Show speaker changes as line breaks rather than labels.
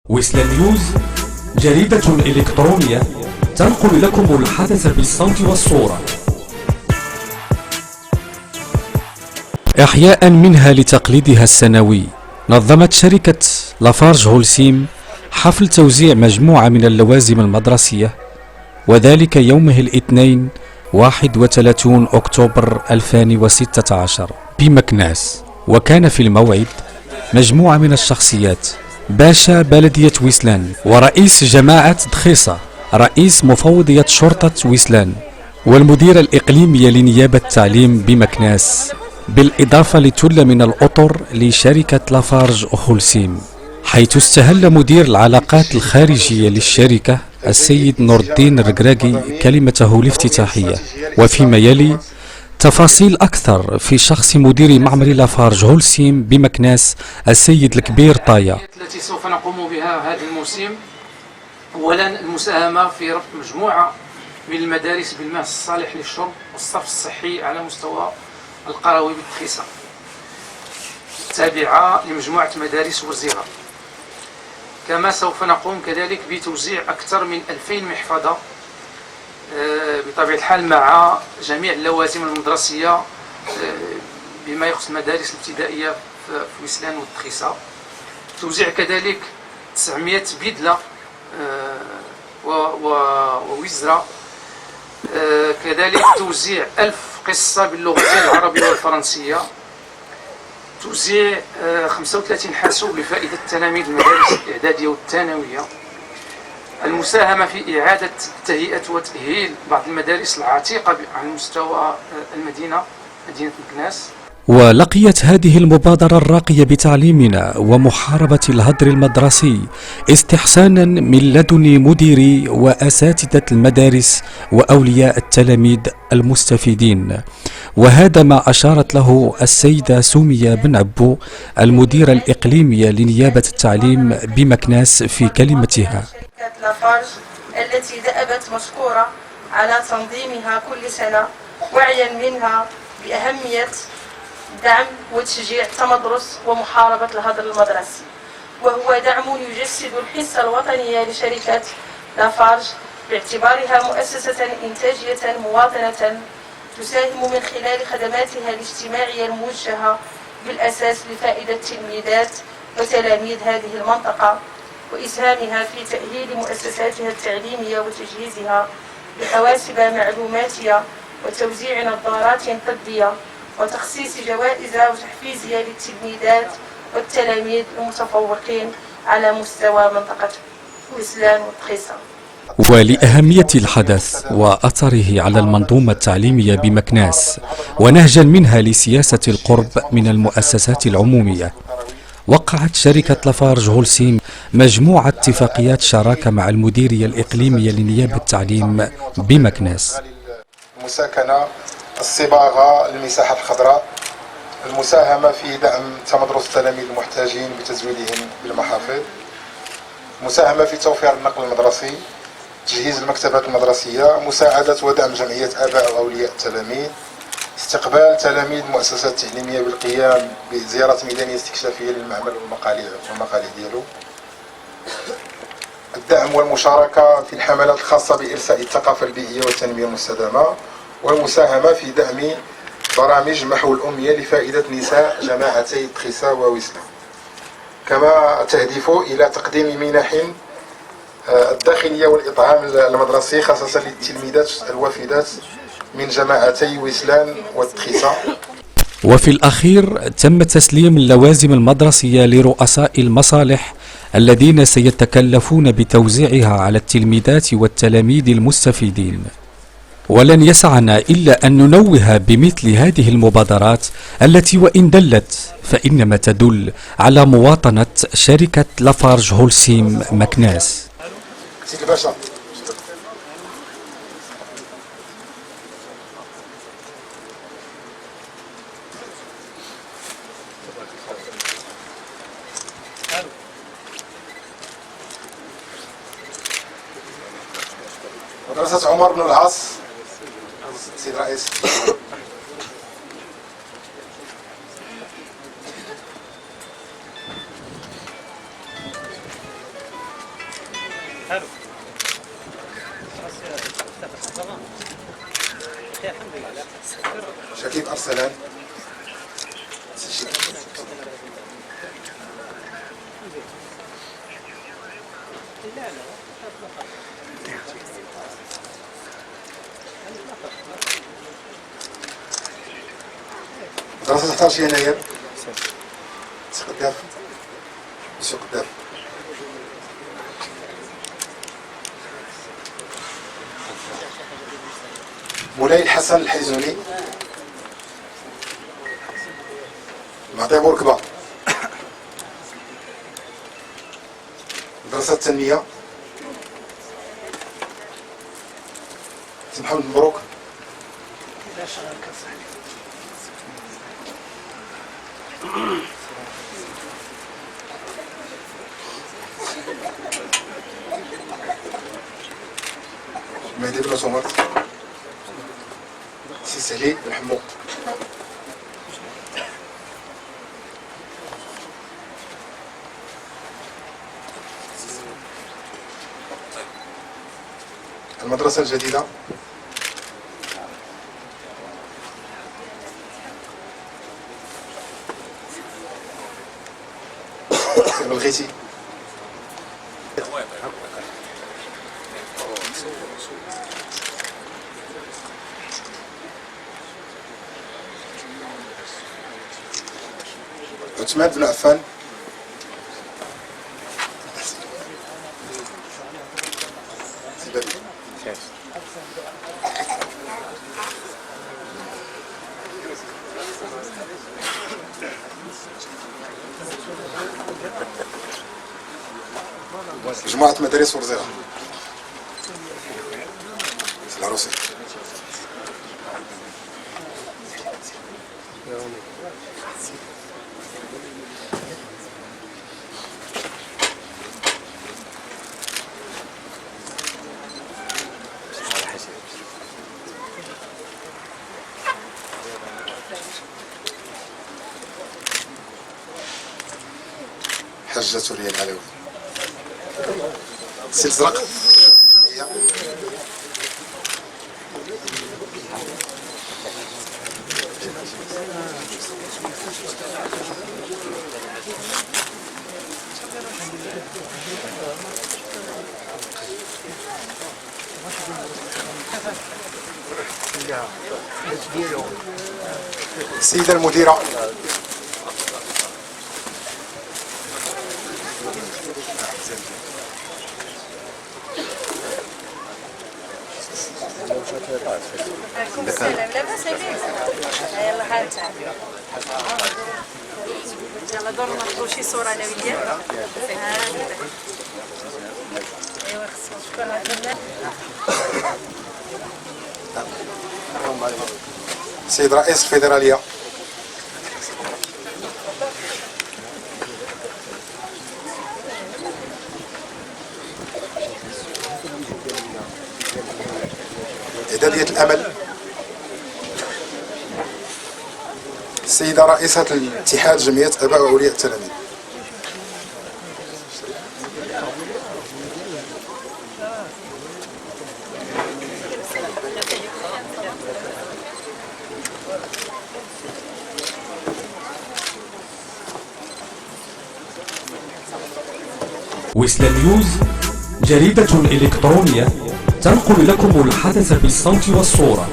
ويسلان نيوز جريدة إلكترونية تنقل لكم الحدث بالصوت والصورة إحياء منها لتقليدها السنوي. نظمت شركة لافارج هولسيم حفل توزيع مجموعة من اللوازم المدرسية، وذلك يومه الاثنين 31 أكتوبر 2016 بمكناس. وكان في الموعد مجموعة من الشخصيات: باشا بلدية ويسلان، ورئيس جماعة دخيصة، رئيس مفوضية شرطة ويسلان، والمديرة الإقليمية لنيابة التعليم بمكناس، بالإضافة لثلة من الأطر لشركة لافارج هولسيم، حيث استهل مدير العلاقات الخارجية للشركة السيد نور الدين الركراكي كلمته الافتتاحية. وفيما يلي تفاصيل أكثر في شخص مدير معمل لافارج هولسيم بمكناس السيد الكبير طايا.
التي سوف نقوم بها هذا الموسم: أولا المساهمة في ربط مجموعة من المدارس بالماء الصالح للشرب والصرف الصحي على مستوى القروي بالدخيصة، تابعة لمجموعة مدارس وزيغة. كما سوف نقوم كذلك بتوزيع أكثر من 2000 محفظة بطبيعة الحال مع جميع اللوازم المدرسية بما يخص المدارس الابتدائية في ويسلان والدخيصة. توزيع كذلك 900 بدلة ووزرة، كذلك توزيع 1000 قصة باللغتين العربية والفرنسية، توزيع 35 حاسوب لفائدة تلاميذ المدارس الإعدادية والثانوية، المساهمة في إعادة تهيئة وتأهيل بعض المدارس العتيقة على مستوى مدينة مكناس.
ولقيت هذه المبادرة الراقية بتعليمنا ومحاربة الهدر المدرسي استحسانا من لدن مديري وأساتذة المدارس وأولياء التلاميذ المستفيدين، وهذا ما أشارت له السيدة سومية بن عبو المديرة الإقليمية لنيابة التعليم بمكناس في كلمتها.
شركة لافارج التي دأبت مشكورة على تنظيمها كل سنة، وعيا منها بأهمية دعم وتشجيع التمدرس ومحاربة الهدر المدرسي، وهو دعم يجسد الحصة الوطنية لشركة لافارج باعتبارها مؤسسة إنتاجية مواطنة تساهم من خلال خدماتها الاجتماعية الموجهة بالأساس لفائدة تلميذات وتلاميذ هذه المنطقة، وإسهامها في تأهيل مؤسساتها التعليمية وتجهيزها بحواسب معلوماتية وتوزيع نظارات طبية وتخصيص جوائز وتحفيزية للتلميذات والتلاميذ المتفوقين على مستوى منطقة ويسلان والدخيصة.
ولأهمية الحدث وأثره على المنظومة التعليمية بمكناس ونهجا منها لسياسة القرب من المؤسسات العمومية، وقعت شركة لافارج هولسيم مجموعة اتفاقيات شراكة مع المديرية الإقليمية لنيابة التعليم بمكناس.
المساكنة، الصباغة، المساحات الخضراء، المساهمة في دعم تمدرس التلاميذ المحتاجين بتزويدهم بالمحافظ، مساهمة في توفير النقل المدرسي، تجهيز المكتبات المدرسية، مساعدة ودعم جمعية آباء وأولياء التلاميذ، استقبال تلاميذ مؤسسات تعليمية بالقيام بزيارة ميدانية استكشافية للمعمل والمقالع ديالو، الدعم والمشاركة في الحملات الخاصة بإرساء الثقافة البيئية والتنمية المستدامة، والمساهمة في دعم برامج محو الأمية لفائدة نساء جماعتي دخيصة وويسلان، كما تهدف إلى تقديم منح الداخلية والإطعام المدرسي خاصة للتلميذات الوافدات من جماعتي ويسلان والدخيصة.
وفي الأخير تم تسليم اللوازم المدرسية لرؤساء المصالح الذين سيتكلفون بتوزيعها على التلميذات والتلاميذ المستفيدين. ولن يسعنا إلا أن ننوه بمثل هذه المبادرات التي وإن دلت فإنما تدل على مواطنة شركة لافارج هولسيم مكناس.
سيدي باشا، مدرسة عمر بن العاص، سيد الرئيس. شكيب أرسلان. مدرسة 11 يناير. قداف. مسيو قداف. مولاي الحسن الحيزوني. معطي بوركبة. مدرسة التنمية. محمد مبروك. مهدي بن سمر. سي سهلي بن حمو. المدرسة الجديدة. الغيتي. عثمان بن عفان. مجموعة مدارس ورزيرة. العروسي. حجة سوريا العلوي. سلزرق. السيدة المديرة.
عليكم السلام. لاباس عليك؟ يلا حال تعال. يلا دور ناخذوا شي صورة انا وياك. ايوا خصنا شكرا لك.
سيد رئيس الفيدرالية. إعدادية الأمل. السيدة رئيسة الاتحاد جمعية آباء وأولياء التلاميذ.
ويسلا نيوز جريدة إلكترونية تنقل لكم الحدث بالصوت والصورة.